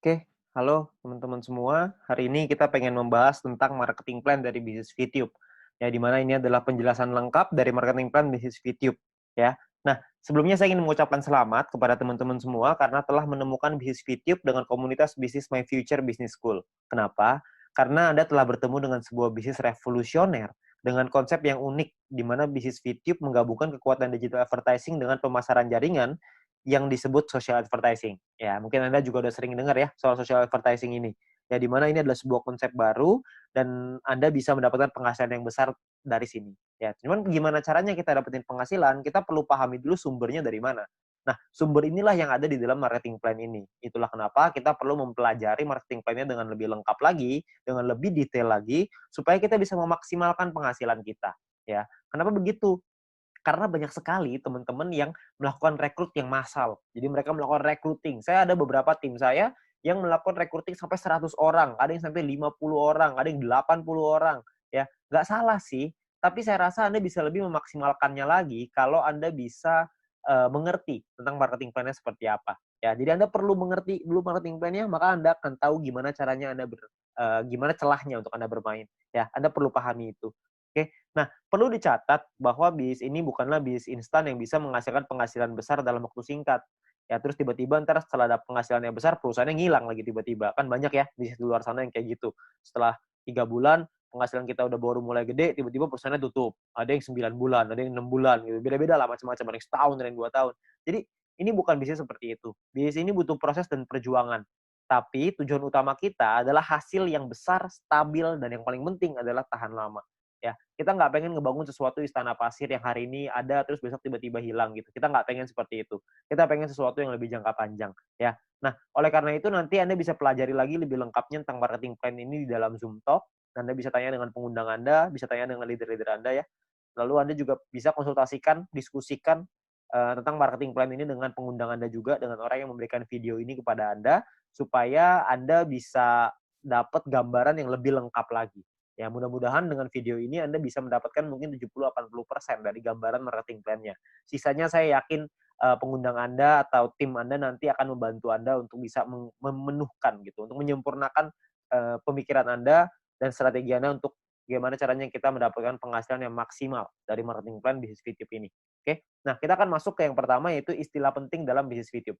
Oke, halo teman-teman semua. Hari ini kita pengen membahas tentang marketing plan dari bisnis VTube. Ya, di mana ini adalah penjelasan lengkap dari marketing plan bisnis VTube. Ya. Nah, sebelumnya saya ingin mengucapkan selamat kepada teman-teman semua karena telah menemukan bisnis VTube dengan komunitas bisnis My Future Business School. Kenapa? Karena Anda telah bertemu dengan sebuah bisnis revolusioner dengan konsep yang unik, di mana bisnis VTube menggabungkan kekuatan digital advertising dengan pemasaran jaringan yang disebut social advertising. Ya, mungkin Anda juga udah sering dengar ya soal social advertising ini. Ya, di mana ini adalah sebuah konsep baru dan Anda bisa mendapatkan penghasilan yang besar dari sini. Ya, cuman gimana caranya kita dapetin penghasilan? Kita perlu pahami dulu sumbernya dari mana. Nah, sumber inilah yang ada di dalam marketing plan ini. Itulah kenapa kita perlu mempelajari marketing plan-nya dengan lebih lengkap lagi, dengan lebih detail lagi, supaya kita bisa memaksimalkan penghasilan kita. Ya, kenapa begitu? Karena banyak sekali teman-teman yang melakukan rekrut yang massal. Jadi mereka melakukan recruiting. Saya ada beberapa tim saya yang melakukan recruiting sampai 100 orang, ada yang sampai 50 orang, ada yang 80 orang. Ya, nggak salah sih, tapi saya rasa Anda bisa lebih memaksimalkannya lagi kalau Anda bisa mengerti tentang marketing plan-nya seperti apa. Ya, jadi Anda perlu mengerti dulu marketing plan-nya, maka Anda akan tahu gimana caranya gimana celahnya untuk Anda bermain. Ya, Anda perlu pahami itu. Oke. Nah, perlu dicatat bahwa bisnis ini bukanlah bisnis instan yang bisa menghasilkan penghasilan besar dalam waktu singkat. Ya, terus tiba-tiba ntar setelah ada penghasilan yang besar, perusahaannya ngilang lagi tiba-tiba. Kan banyak ya bisnis di luar sana yang kayak gitu. Setelah 3 bulan, penghasilan kita udah baru mulai gede, tiba-tiba perusahaannya tutup. Ada yang 9 bulan, ada yang 6 bulan, gitu. Beda-beda lah macam-macam. Ada yang setahun, ada yang 2 tahun. Jadi, ini bukan bisnis seperti itu. Bisnis ini butuh proses dan perjuangan. Tapi tujuan utama kita adalah hasil yang besar, stabil, dan yang paling penting adalah tahan lama. Ya, kita nggak pengen ngebangun sesuatu istana pasir yang hari ini ada terus besok tiba-tiba hilang gitu. Kita nggak pengen seperti itu. Kita pengen sesuatu yang lebih jangka panjang ya. Nah, oleh karena itu nanti Anda bisa pelajari lagi lebih lengkapnya tentang marketing plan ini di dalam Zoom Talk. Anda bisa tanya dengan pengundang Anda, bisa tanya dengan leader-leader Anda ya. Lalu Anda juga bisa konsultasikan, diskusikan tentang marketing plan ini dengan pengundang Anda juga, dengan orang yang memberikan video ini kepada Anda supaya Anda bisa dapat gambaran yang lebih lengkap lagi. Ya, mudah-mudahan dengan video ini Anda bisa mendapatkan mungkin 70-80% dari gambaran marketing plan-nya. Sisanya saya yakin pengundang Anda atau tim Anda nanti akan membantu Anda untuk bisa memenuhkan gitu, untuk menyempurnakan pemikiran Anda dan strategi Anda untuk bagaimana caranya kita mendapatkan penghasilan yang maksimal dari marketing plan bisnis VTube ini. Oke, nah kita akan masuk ke yang pertama yaitu istilah penting dalam bisnis VTube.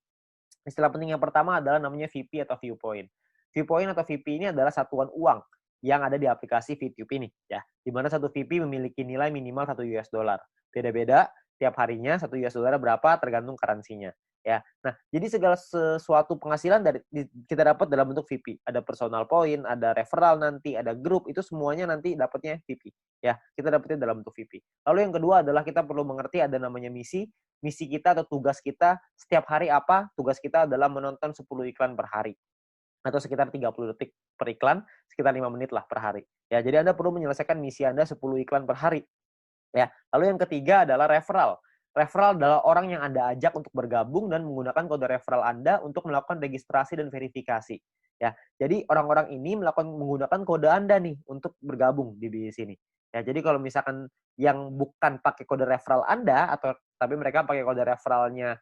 Istilah penting yang pertama adalah namanya VP atau viewpoint. Viewpoint atau VP ini adalah satuan uang yang ada di aplikasi VTube ini ya. Di mana satu VP memiliki nilai minimal 1 US dollar. Beda-beda tiap harinya 1 US dollar berapa tergantung currency-nya ya. Nah, jadi segala sesuatu penghasilan dari kita dapat dalam bentuk VP. Ada personal point, ada referral nanti, ada grup, itu semuanya nanti dapatnya VP ya. Kita dapatnya dalam bentuk VP. Lalu yang kedua adalah kita perlu mengerti ada namanya misi. Misi kita atau tugas kita setiap hari apa? Tugas kita adalah menonton 10 iklan per hari atau sekitar 30 detik per iklan, sekitar 5 menit lah per hari. Ya, jadi Anda perlu menyelesaikan misi Anda 10 iklan per hari. Ya. Lalu yang ketiga adalah referral. Referral adalah orang yang Anda ajak untuk bergabung dan menggunakan kode referral Anda untuk melakukan registrasi dan verifikasi. Ya, jadi orang-orang ini menggunakan kode Anda nih untuk bergabung di bisnis ini. Ya, jadi kalau misalkan yang bukan pakai kode referral Anda atau tapi mereka pakai kode referralnya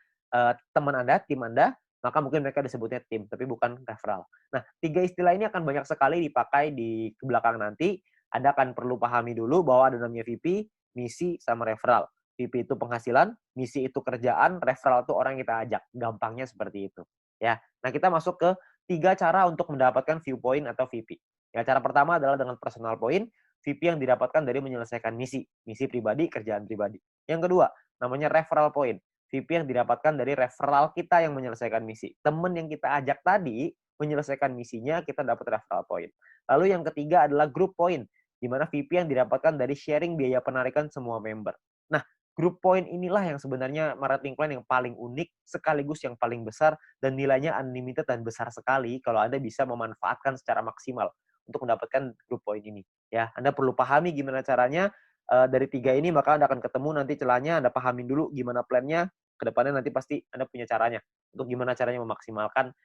teman Anda, tim Anda, maka mungkin mereka disebutnya tim, tapi bukan referral. Nah, 3 istilah ini akan banyak sekali dipakai di belakang nanti. Anda akan perlu pahami dulu bahwa ada namanya VP, misi, sama referral. VP itu penghasilan, misi itu kerjaan, referral itu orang yang kita ajak. Gampangnya seperti itu. Ya. Nah, kita masuk ke 3 cara untuk mendapatkan viewpoint atau VP. Ya, cara pertama adalah dengan personal point, VP yang didapatkan dari menyelesaikan misi pribadi, kerjaan pribadi. Yang kedua, namanya referral point. VP yang didapatkan dari referral kita yang menyelesaikan misi. Teman yang kita ajak tadi menyelesaikan misinya, kita dapat referral point. Lalu yang ketiga adalah group point, di mana VP yang didapatkan dari sharing biaya penarikan semua member. Nah, group point inilah yang sebenarnya marketing plan yang paling unik, sekaligus yang paling besar, dan nilainya unlimited dan besar sekali kalau Anda bisa memanfaatkan secara maksimal untuk mendapatkan group point ini. Ya, Anda perlu pahami gimana caranya dari 3 ini, maka Anda akan ketemu nanti celahnya, Anda pahamin dulu gimana plan-nya, ke depannya nanti pasti Anda punya caranya, untuk gimana caranya memaksimalkan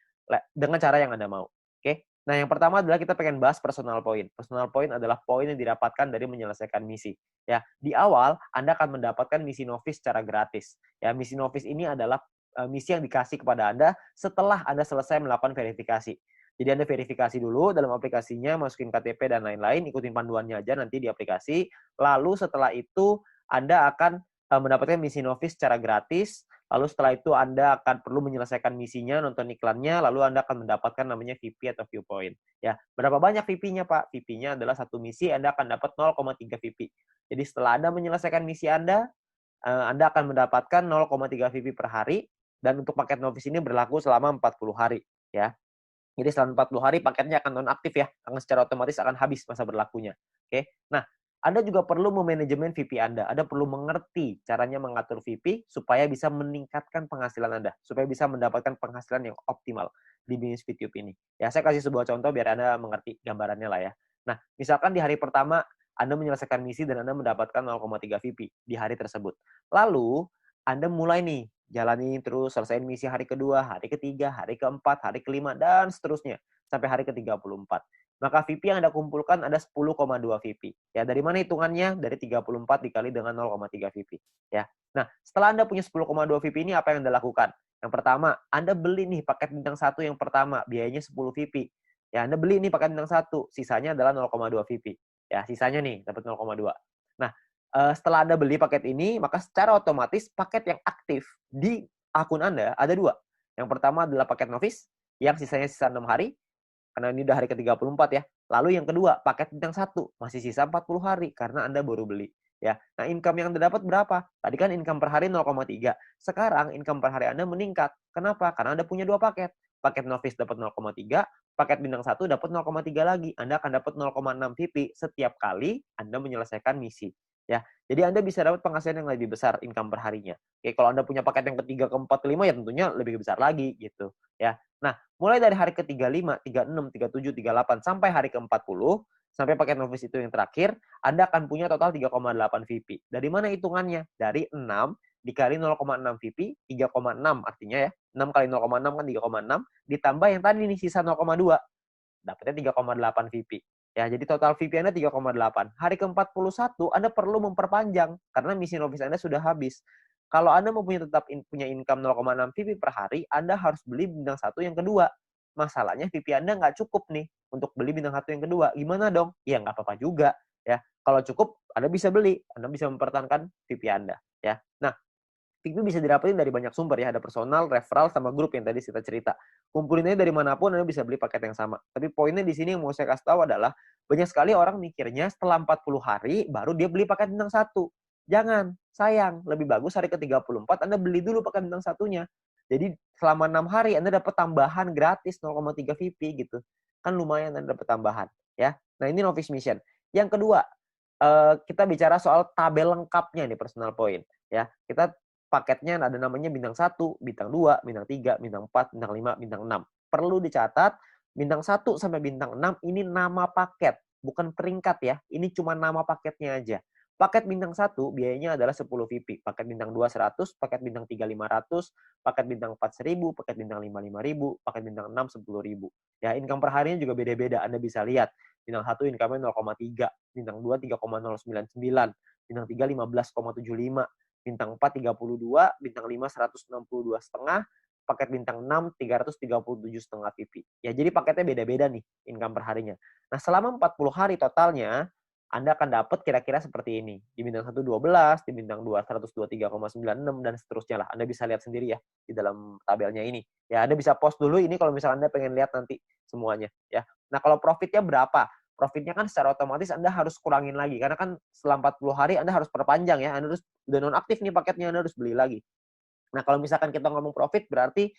dengan cara yang Anda mau. Oke? Nah, yang pertama adalah kita pengen bahas personal point. Personal point adalah poin yang didapatkan dari menyelesaikan misi. Ya, di awal Anda akan mendapatkan misi novice secara gratis. Ya, misi novice ini adalah misi yang dikasih kepada Anda setelah Anda selesai melakukan verifikasi. Jadi Anda verifikasi dulu dalam aplikasinya, masukin KTP dan lain-lain, ikutin panduannya aja nanti di aplikasi. Lalu setelah itu Anda akan mendapatkan misi Novis secara gratis. Lalu setelah itu Anda akan perlu menyelesaikan misinya, nonton iklannya, lalu Anda akan mendapatkan namanya VIP atau viewpoint. Ya, berapa banyak VIP-nya, Pak? VIP-nya adalah satu misi, Anda akan dapat 0,3 VIP. Jadi setelah Anda menyelesaikan misi Anda akan mendapatkan 0,3 VIP per hari, dan untuk paket Novis ini berlaku selama 40 hari. Ya. Jadi selama 40 hari paketnya akan nonaktif ya, karena secara otomatis akan habis masa berlakunya. Oke. Nah, Anda juga perlu memanajemen VP Anda. Anda perlu mengerti caranya mengatur VP supaya bisa meningkatkan penghasilan Anda, supaya bisa mendapatkan penghasilan yang optimal di bisnis VTube ini. Ya, saya kasih sebuah contoh biar Anda mengerti gambarannya lah ya. Nah, misalkan di hari pertama Anda menyelesaikan misi dan Anda mendapatkan 0,3 VP di hari tersebut. Lalu, Anda mulai nih jalani terus, selesaiin misi hari kedua, hari ketiga, hari keempat, hari kelima, dan seterusnya. Sampai hari ke-34. Maka VP yang Anda kumpulkan ada 10,2 VP. Ya, dari mana hitungannya? Dari 34 dikali dengan 0,3 VP. Ya. Nah, setelah Anda punya 10,2 VP ini, apa yang Anda lakukan? Yang pertama, Anda beli nih paket bintang 1 yang pertama, biayanya 10 VP. Ya, Anda beli nih paket bintang 1, sisanya adalah 0,2 VP. Ya, sisanya nih, dapat 0,2. Nah, setelah Anda beli paket ini, maka secara otomatis paket yang aktif di akun Anda ada 2. Yang pertama adalah paket Novis, yang sisanya sisa 6 hari, karena ini udah hari ke-34 ya. Lalu yang kedua, paket bintang 1, masih sisa 40 hari, karena Anda baru beli. Ya. Nah, income yang Anda dapat berapa? Tadi kan income per hari 0,3. Sekarang income per hari Anda meningkat. Kenapa? Karena Anda punya 2 paket. Paket Novis dapat 0,3, paket bintang 1 dapat 0,3 lagi. Anda akan dapat 0,6 VP setiap kali Anda menyelesaikan misi. Ya, jadi Anda bisa dapat penghasilan yang lebih besar income per harinya. Oke, kalau Anda punya paket yang ketiga, keempat, kelima ya tentunya lebih besar lagi gitu. Ya, nah mulai dari hari ke-35, 36, 37, 38 sampai hari ke-40 sampai paket Novis itu yang terakhir, Anda akan punya total 3,8 VP. Dari mana hitungannya? Dari 6 dikali 0,6 VP, 3,6 artinya ya. 6 kali 0,6 kan 3,6 ditambah yang tadi nih sisa 0,2. Dapatnya 3,8 VP. Ya, jadi total VP Anda 3,8. Hari ke-41 Anda perlu memperpanjang karena misi Novis Anda sudah habis. Kalau Anda mau tetap punya income 0,6 VP per hari, Anda harus beli bintang 1 yang kedua. Masalahnya VP Anda nggak cukup nih untuk beli bintang 1 yang kedua. Gimana dong? Ya nggak apa-apa juga. Ya, kalau cukup Anda bisa beli, Anda bisa mempertahankan VP Anda. Ya, nah VP bisa didapetin dari banyak sumber ya, ada personal, referral, sama grup yang tadi kita cerita. Kumpulinnya dari manapun Anda bisa beli paket yang sama. Tapi poinnya di sini yang mau saya kasih tahu adalah banyak sekali orang mikirnya setelah 40 hari baru dia beli paket bintang 1. Jangan, sayang. Lebih bagus hari ke-34 Anda beli dulu paket bintang 1-nya. Jadi selama 6 hari Anda dapat tambahan gratis 0,3 VP gitu. Kan lumayan Anda dapat tambahan ya. Nah, ini Novice Mission. Yang kedua, kita bicara soal tabel lengkapnya nih personal point ya. Kita paketnya ada namanya bintang 1, bintang 2, bintang 3, bintang 4, bintang 5, bintang 6. Perlu dicatat, bintang 1 sampai bintang 6 ini nama paket, bukan peringkat ya. Ini cuma nama paketnya aja. Paket bintang 1 biayanya adalah 10 VP. Paket bintang 2 100, paket bintang 3 500, paket bintang 4 1000, paket bintang 5 5000, paket bintang 6 10.000. Ya, income per harinya juga beda-beda. Anda bisa lihat. Bintang 1 income-nya 0,3, bintang 2 3,099, bintang 3 15,75, bintang 4 32, bintang 5 162,5, paket bintang 6 337,5 VP. Ya, jadi paketnya beda-beda nih income per harinya. Nah, selama 40 hari totalnya Anda akan dapat kira-kira seperti ini. Di bintang 1 12, di bintang 2 123,96 dan seterusnya lah. Anda bisa lihat sendiri ya di dalam tabelnya ini. Ya, Anda bisa post dulu ini kalau misalnya Anda pengen lihat nanti semuanya ya. Nah, kalau profitnya berapa? Profitnya kan secara otomatis Anda harus kurangin lagi. Karena kan setelah 40 hari Anda harus perpanjang ya. Anda harus udah nonaktif nih paketnya, Anda harus beli lagi. Nah, kalau misalkan kita ngomong profit, berarti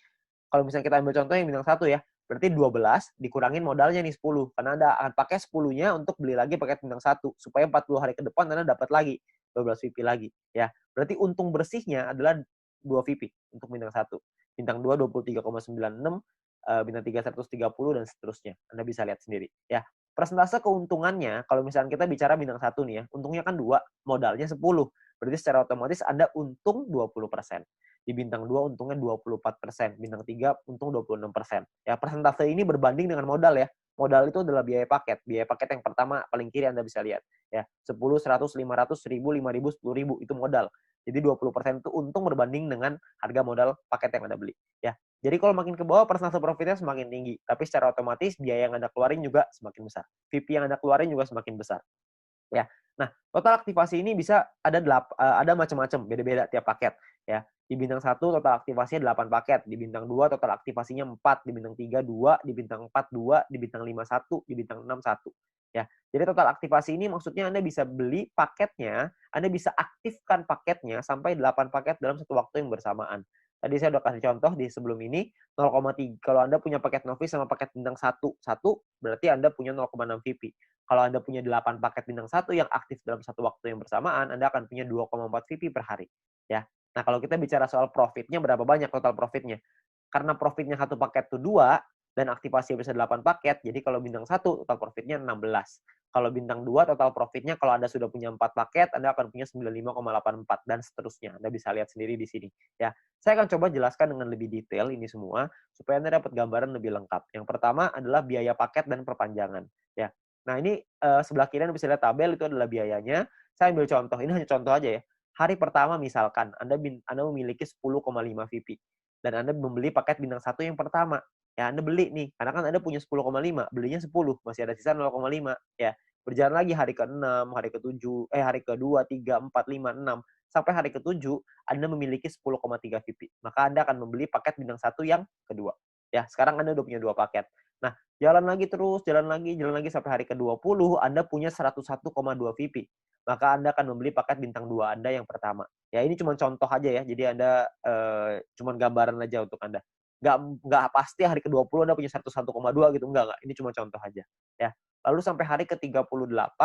kalau misalnya kita ambil contoh yang bintang 1 ya, berarti 12 dikurangin modalnya nih 10. Karena Anda akan pakai 10-nya untuk beli lagi paket bintang 1. Supaya 40 hari ke depan Anda dapat lagi 12 VP lagi. Ya, berarti untung bersihnya adalah 2 VP untuk bintang 1. Bintang 2 23,96, bintang 3 130 dan seterusnya. Anda bisa lihat sendiri ya. Persentase keuntungannya kalau misalnya kita bicara bintang 1 nih ya, untungnya kan 2, modalnya 10. Berarti secara otomatis Anda untung 20%. Di bintang 2 untungnya 24%, bintang 3 untung 26%. Ya, persentase ini berbanding dengan modal ya. Modal itu adalah biaya paket. Biaya paket yang pertama paling kiri Anda bisa lihat ya. 10, 100, 500, 1000, 5000, 10.000 itu modal. Jadi 20% itu untung berbanding dengan harga modal paket yang Anda beli. Ya. Jadi kalau makin ke bawah persentase profitnya semakin tinggi, tapi secara otomatis biaya yang Anda keluarin juga semakin besar. VP yang Anda keluarin juga semakin besar. Ya. Nah, total aktivasi ini bisa ada macam-macam, beda-beda tiap paket ya. Di bintang 1 total aktivasinya 8 paket, di bintang 2 total aktivasinya 4, di bintang 3 2, di bintang 4 2, di bintang 5 1, di bintang 6 1. Ya. Jadi total aktivasi ini maksudnya Anda bisa beli paketnya, Anda bisa aktifkan paketnya sampai 8 paket dalam satu waktu yang bersamaan. Tadi saya udah kasih contoh di sebelum ini 0,3. Kalau Anda punya paket novice sama paket bintang 1, berarti Anda punya 0,6 VP. Kalau Anda punya 8 paket bintang 1 yang aktif dalam satu waktu yang bersamaan, Anda akan punya 2,4 VP per hari. Ya. Nah, kalau kita bicara soal profitnya, berapa banyak total profitnya? Karena profitnya satu paket itu 2, dan aktivasi bisa 8 paket, jadi kalau bintang 1, total profitnya 16. Kalau bintang 2, total profitnya kalau Anda sudah punya 4 paket, Anda akan punya 95,84, dan seterusnya. Anda bisa lihat sendiri di sini. Ya. Saya akan coba jelaskan dengan lebih detail ini semua, supaya Anda dapat gambaran lebih lengkap. Yang pertama adalah biaya paket dan perpanjangan. Ya. Nah, ini sebelah kiri Anda bisa lihat tabel, itu adalah biayanya. Saya ambil contoh, ini hanya contoh aja ya. Hari pertama misalkan Anda memiliki 10,5 VP dan Anda membeli paket bintang 1 yang pertama. Ya, Anda beli nih, karena kan Anda punya 10,5, belinya 10, masih ada sisa 0,5 ya. Berjalan lagi hari ke-6, hari ke-7, hari ke-2, 3, 4, 5, 6 sampai hari ke-7 Anda memiliki 10,3 VP. Maka Anda akan membeli paket bintang 1 yang kedua. Ya, sekarang Anda udah punya 2 paket. Nah, jalan lagi terus, jalan lagi sampai hari ke-20 Anda punya 101,2 VP. Maka Anda akan membeli paket bintang 2 Anda yang pertama. Ya, ini cuma contoh aja ya. Jadi Anda cuma gambaran aja untuk Anda. Nggak pasti hari ke-20 Anda punya 101,2 gitu. Enggak. Ini cuma contoh aja. Ya. Lalu sampai hari ke-38,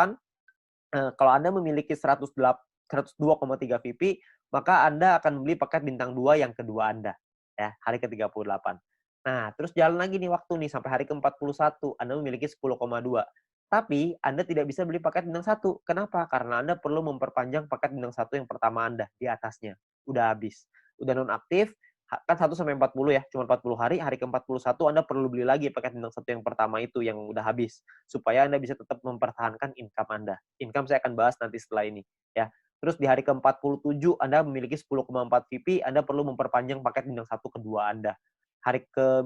kalau Anda memiliki 102,3 VP, maka Anda akan membeli paket bintang 2 yang kedua Anda. Ya, hari ke-38. Nah, terus jalan lagi nih waktu nih sampai hari ke-41, Anda memiliki 10,2. Tapi Anda tidak bisa beli paket bintang 1. Kenapa? Karena Anda perlu memperpanjang paket bintang 1 yang pertama Anda di atasnya. Udah habis. Udah nonaktif, kan 1 sampai 40 ya, cuma 40 hari, hari ke-41 Anda perlu beli lagi paket bintang 1 yang pertama itu yang udah habis, supaya Anda bisa tetap mempertahankan income Anda. Income saya akan bahas nanti setelah ini, ya. Terus di hari ke-47 Anda memiliki 10,4 VP, Anda perlu memperpanjang paket bintang 1 kedua Anda.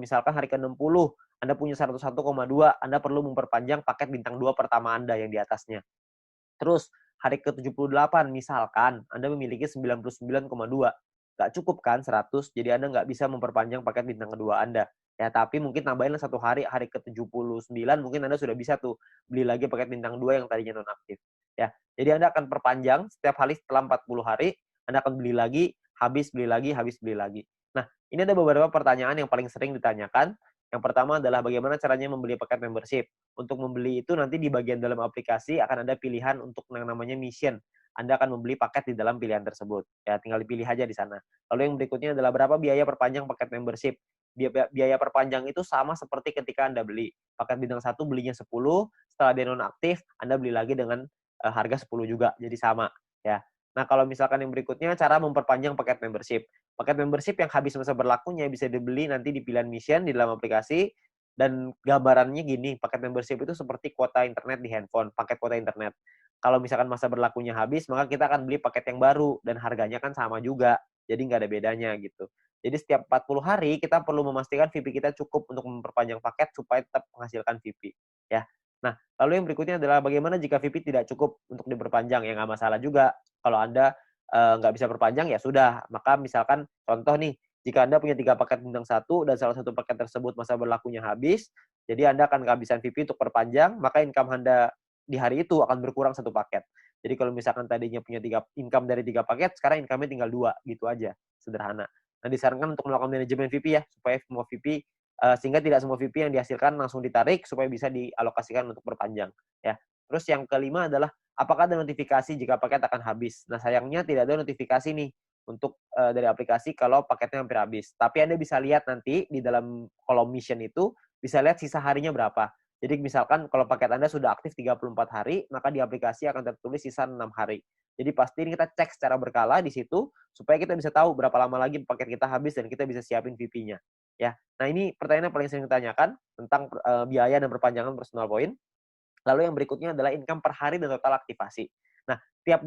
Misalkan hari ke-60, Anda punya 101,2, Anda perlu memperpanjang paket bintang 2 pertama Anda yang di atasnya. Terus hari ke-78 misalkan Anda memiliki 99,2. Nggak cukup kan 100, jadi Anda nggak bisa memperpanjang paket bintang kedua Anda. Ya, tapi mungkin tambahin satu hari, hari ke-79 mungkin Anda sudah bisa tuh beli lagi paket bintang 2 yang tadinya nonaktif. Ya, jadi Anda akan perpanjang setiap hari setelah 40 hari, Anda akan beli lagi, habis beli lagi, habis beli lagi. Nah, ini ada beberapa pertanyaan yang paling sering ditanyakan. Yang pertama adalah bagaimana caranya membeli paket membership. Untuk membeli itu nanti di bagian dalam aplikasi akan ada pilihan untuk yang namanya mission. Anda akan membeli paket di dalam pilihan tersebut. Ya, tinggal dipilih aja di sana. Lalu yang berikutnya adalah berapa biaya perpanjang paket membership. Biaya perpanjang itu sama seperti ketika Anda beli. Paket bintang 1 belinya 10, setelah dia nonaktif, Anda beli lagi dengan harga 10 juga. Jadi sama. Ya. Nah, kalau misalkan yang berikutnya, cara memperpanjang paket membership. Paket membership yang habis masa berlakunya bisa dibeli nanti di pilihan mission di dalam aplikasi. Dan gambarannya gini, paket membership itu seperti kuota internet di handphone, paket kuota internet. Kalau misalkan masa berlakunya habis, maka kita akan beli paket yang baru dan harganya kan sama juga. Jadi nggak ada bedanya gitu. Jadi setiap 40 hari kita perlu memastikan VP kita cukup untuk memperpanjang paket supaya tetap menghasilkan VP. Ya. Nah, lalu yang berikutnya adalah bagaimana jika VP tidak cukup untuk diperpanjang? Ya nggak masalah juga. Kalau Anda nggak bisa perpanjang, ya sudah. Maka misalkan contoh nih, jika Anda punya 3 paket bintang 1 dan salah satu paket tersebut masa berlakunya habis, jadi Anda akan kehabisan VP untuk perpanjang, maka income Anda di hari itu akan berkurang 1 paket. Jadi kalau misalkan tadinya punya income dari 3 paket, sekarang income-nya tinggal 2, gitu aja. Sederhana. Nah, disarankan untuk melakukan manajemen VP ya, supaya semua VP, sehingga tidak semua VP yang dihasilkan langsung ditarik, supaya bisa dialokasikan untuk perpanjang. Ya. Terus yang kelima adalah, apakah ada notifikasi jika paket akan habis? Nah, sayangnya tidak ada notifikasi nih untuk dari aplikasi kalau paketnya hampir habis. Tapi Anda bisa lihat nanti di dalam kolom mission itu, bisa lihat sisa harinya berapa. Jadi misalkan kalau paket Anda sudah aktif 34 hari, maka di aplikasi akan tertulis sisa 6 hari. Jadi pasti ini kita cek secara berkala di situ, supaya kita bisa tahu berapa lama lagi paket kita habis dan kita bisa siapin VP-nya. Ya. Nah, ini pertanyaan yang paling sering ditanyakan tentang biaya dan perpanjangan personal point. Lalu yang berikutnya adalah income per hari dan total aktivasi. Nah, tiap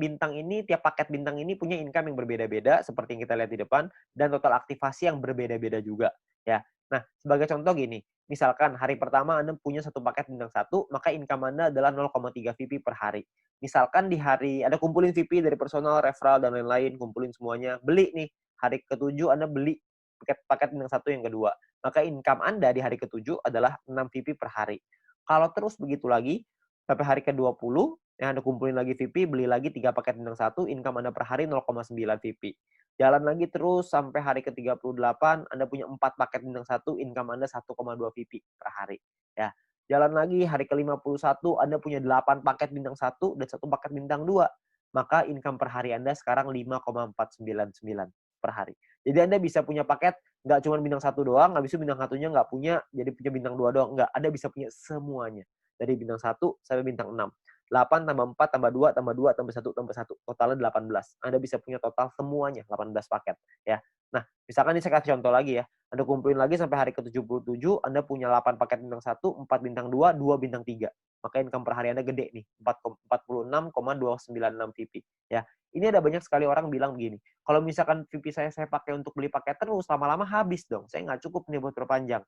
paket bintang ini punya income yang berbeda-beda seperti yang kita lihat di depan dan total aktivasi yang berbeda-beda juga ya. Nah, sebagai contoh gini, misalkan hari pertama Anda punya satu paket bintang 1, maka income Anda adalah 0,3 VP per hari. Misalkan di hari Anda kumpulin VP dari personal, referral dan lain-lain, kumpulin semuanya, beli nih. Hari ke-7 Anda beli paket bintang 1 yang kedua. Maka income Anda di hari ke-7 adalah 6 VP per hari. Kalau terus begitu lagi sampai hari ke-20, Anda kumpulin lagi VP, beli lagi 3 paket bintang 1, income Anda per hari 0,9 VP. Jalan lagi terus sampai hari ke-38, Anda punya 4 paket bintang 1, income Anda 1,2 VP per hari. Ya. Jalan lagi hari ke-51, Anda punya 8 paket bintang 1 dan 1 paket bintang 2. Maka income per hari Anda sekarang 5,499 per hari. Jadi Anda bisa punya paket nggak cuma bintang 1 doang, habis itu bintang 1-nya nggak punya, jadi punya bintang 2 doang. Nggak, Anda bisa punya semuanya. Dari bintang 1 sampai bintang 6. 8 tambah 4 tambah 2 tambah 2 tambah 1 tambah 1. Totalnya 18. Anda bisa punya total semuanya 18 paket. Ya. Nah, misalkan ini saya kasih contoh lagi ya. Anda kumpulin lagi sampai hari ke-77, Anda punya 8 paket bintang 1, 4 bintang 2, 2 bintang 3. Maka income per hari Anda gede nih, 46,296 VP. Ya. Ini ada banyak sekali orang bilang begini, kalau misalkan VP saya pakai untuk beli paket terus, lama-lama habis dong. Saya nggak cukup nih buat perpanjang.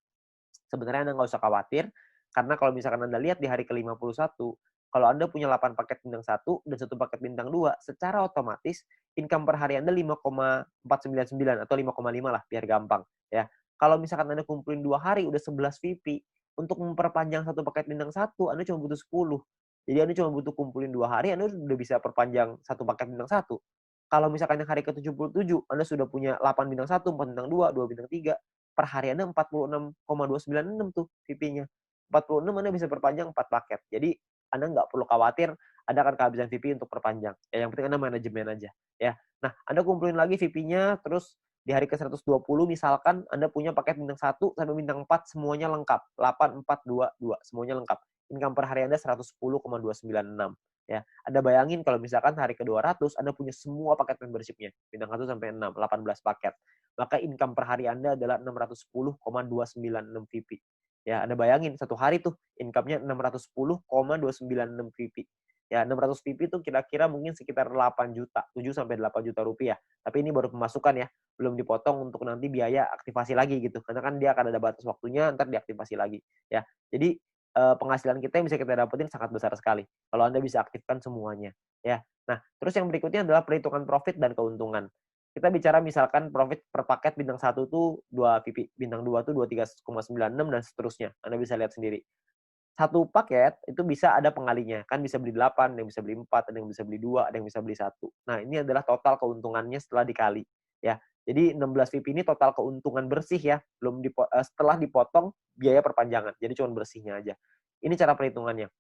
Sebenarnya Anda nggak usah khawatir, karena kalau misalkan Anda lihat di hari ke-51, kalau Anda punya 8 paket bintang 1 dan 1 paket bintang 2, secara otomatis income per hari Anda 5,499 atau 5,5 lah, biar gampang. Ya. Kalau misalkan Anda kumpulin 2 hari, udah 11 VP, untuk memperpanjang 1 paket bintang 1, Anda cuma butuh 10. Jadi Anda cuma butuh kumpulin 2 hari, Anda udah bisa perpanjang 1 paket bintang 1. Kalau misalkan yang hari ke-77, Anda sudah punya 8 bintang 1, 4 bintang 2, 2 bintang 3, per hari Anda 46,296 tuh VP-nya. 46 Anda bisa perpanjang 4 paket. Jadi Anda nggak perlu khawatir Anda akan kehabisan VP untuk perpanjang. Ya, yang penting Anda manajemen aja. Ya. Nah, Anda kumpulin lagi VP-nya, terus di hari ke-120 misalkan Anda punya paket bintang 1 sampai bintang 4 semuanya lengkap. 8, 4, 2, 2 semuanya lengkap. Income per hari Anda 110,296. Ya, Anda bayangin kalau misalkan hari ke-200 Anda punya semua paket membership-nya, bintang 1 sampai 6, 18 paket. Maka income per hari Anda adalah 610,296 VP. Ya, Anda bayangin satu hari tuh income-nya 610,296 VP. Ya, 600 VP itu kira-kira mungkin sekitar 8 juta, 7 sampai 8 juta rupiah. Tapi ini baru pemasukan ya, belum dipotong untuk nanti biaya aktivasi lagi gitu. Karena kan dia akan ada batas waktunya, ntar diaktifasi lagi. Ya, jadi penghasilan kita yang bisa kita dapetin sangat besar sekali kalau Anda bisa aktifkan semuanya. Ya, nah terus yang berikutnya adalah perhitungan profit dan keuntungan. Kita bicara misalkan profit per paket bintang 1 tuh 2 VP, bintang 2 tuh 23,96 dan seterusnya. Anda bisa lihat sendiri. Satu paket itu bisa ada pengalinya. Kan bisa beli 8, ada yang bisa beli 4, ada yang bisa beli 2, ada yang bisa beli 1. Nah, ini adalah total keuntungannya setelah dikali. Ya. Jadi 16 VIP ini total keuntungan bersih ya, setelah dipotong biaya perpanjangan. Jadi cuma bersihnya aja. Ini cara perhitungannya.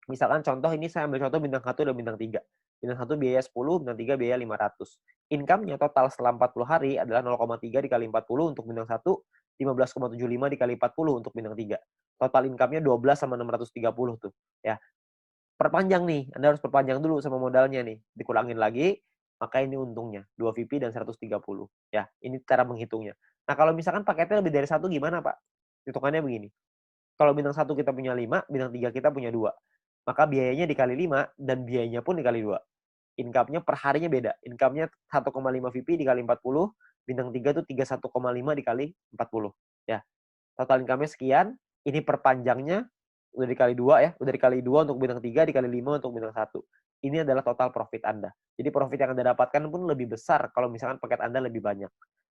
Misalkan contoh ini saya ambil contoh bintang 1 dan bintang 3. Bintang 1 biaya 10, bintang 3 biaya 500. Income-nya total setelah 40 hari adalah 0,3 dikali 40 untuk bintang 1, 15,75 dikali 40 untuk bintang 3. Total income-nya 12 sama 630 tuh. Ya. Perpanjang nih, Anda harus perpanjang dulu sama modalnya nih. Dikurangin lagi, maka ini untungnya. 2 VP dan 130. Ya, ini cara menghitungnya. Nah, kalau misalkan paketnya lebih dari 1 gimana, Pak? Hitungannya begini. Kalau bintang 1 kita punya 5, bintang 3 kita punya 2. Maka biayanya dikali 5 dan biayanya pun dikali 2. Income-nya per harinya beda. Income-nya 1,5 VP dikali 40, bintang 3 tuh 31,5 dikali 40. Ya. Total income-nya sekian, ini perpanjangnya udah dikali 2 ya, udah dikali 2 untuk bintang 3, dikali 5 untuk bintang 1. Ini adalah total profit Anda. Jadi profit yang Anda dapatkan pun lebih besar kalau misalkan paket Anda lebih banyak.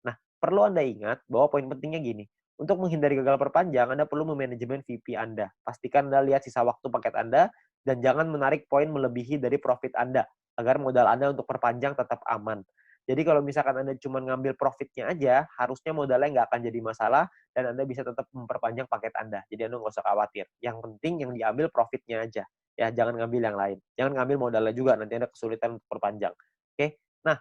Nah, perlu Anda ingat bahwa poin pentingnya gini. Untuk menghindari gagal perpanjang, Anda perlu memanajemen VP Anda. Pastikan Anda lihat sisa waktu paket Anda dan jangan menarik poin melebihi dari profit Anda agar modal Anda untuk perpanjang tetap aman. Jadi kalau misalkan Anda cuma ngambil profitnya aja, harusnya modalnya nggak akan jadi masalah dan Anda bisa tetap memperpanjang paket Anda. Jadi Anda nggak usah khawatir. Yang penting yang diambil profitnya aja. Ya, jangan ngambil yang lain. Jangan ngambil modalnya juga, nanti Anda kesulitan untuk perpanjang. Oke? Nah,